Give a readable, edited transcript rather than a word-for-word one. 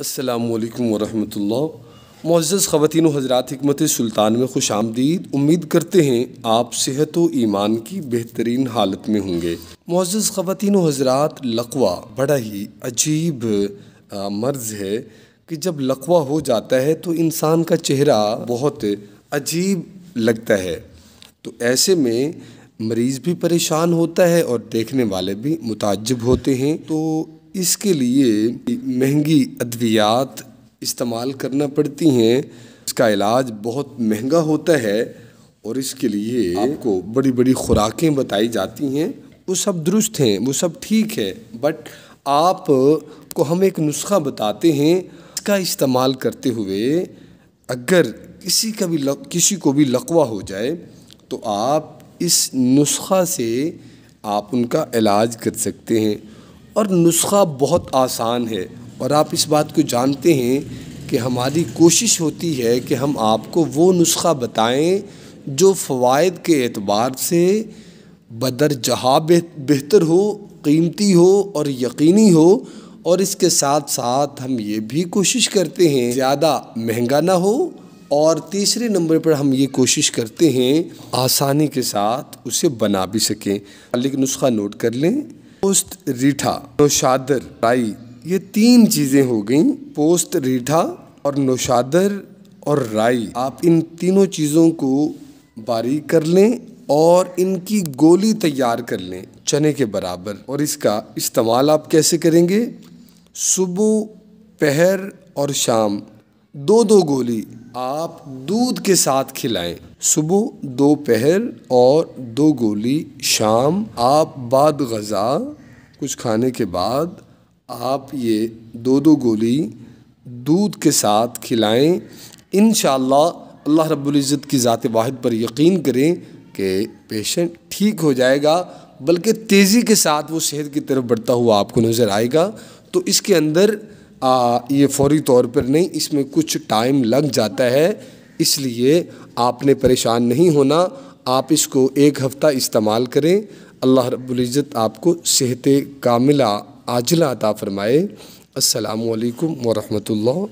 السلام علیکم ورحمۃ اللہ۔ معزز خواتین و حضرات، حکمت سلطان میں خوش آمدید۔ امید کرتے ہیں آپ صحت و ایمان کی بہترین حالت میں ہوں گے۔ معزز خواتین و حضرات، لقوہ بڑا ہی عجیب مرض ہے کہ جب لقوہ ہو جاتا ہے تو انسان کا چہرہ بہت عجیب لگتا ہے، تو ایسے میں مریض بھی پریشان ہوتا ہے اور دیکھنے والے بھی متعجب ہوتے ہیں۔ تو اس کے لیے مہنگی ادویات استعمال کرنا پڑتی ہیں، اس کا علاج بہت مہنگا ہوتا ہے اور اس کے لیے آپ کو بڑی بڑی خوراکیں بتائی جاتی ہیں۔ وہ سب درست ہیں، وہ سب ٹھیک ہے، بٹ آپ کو ہم ایک نسخہ بتاتے ہیں، اس کا استعمال کرتے ہوئے اگر کسی کو بھی لقوہ ہو جائے تو آپ اس نسخہ سے آپ ان کا علاج کر سکتے ہیں، اور نسخہ بہت آسان ہے۔ اور آپ اس بات کو جانتے ہیں کہ ہماری کوشش ہوتی ہے کہ ہم آپ کو وہ نسخہ بتائیں جو فوائد کے اعتبار سے بدرجہ بہتر ہو، قیمتی ہو اور یقینی ہو، اور اس کے ساتھ ساتھ ہم یہ بھی کوشش کرتے ہیں زیادہ مہنگا نہ ہو، اور تیسرے نمبر پر ہم یہ کوشش کرتے ہیں آسانی کے ساتھ اسے بنا بھی سکیں۔ لیکن نسخہ نوٹ کر لیں: پوست ریٹھا، نوشادر، رائی، یہ تین چیزیں ہو گئیں۔ پوست ریٹھا اور نوشادر اور رائی، آپ ان تینوں چیزوں کو باریک کر لیں اور ان کی گولی تیار کر لیں چنے کے برابر۔ اور اس کا استعمال آپ کیسے کریں گے؟ صبح، پہر اور شام دو گولی آپ دودھ کے ساتھ کھلائیں۔ صبح 2 پہر اور 2 گولی شام، آپ بعد غذا کچھ کھانے کے بعد آپ یہ 2 گولی دودھ کے ساتھ کھلائیں۔ انشاءاللہ اللہ رب العزت کی ذات واحد پر یقین کریں کہ پیشنٹ ٹھیک ہو جائے گا، بلکہ تیزی کے ساتھ وہ صحت کی طرف بڑھتا ہوا آپ کو نظر آئے گا۔ تو اس کے اندر یہ فوری طور پر نہیں، اس میں کچھ ٹائم لگ جاتا ہے، اس لیے آپ نے پریشان نہیں ہونا۔ آپ اس کو 1 ہفتہ استعمال کریں، اللہ رب العزت آپ کو صحت کاملہ عاجلہ عطا فرمائے۔ السلام علیکم ورحمۃ اللہ۔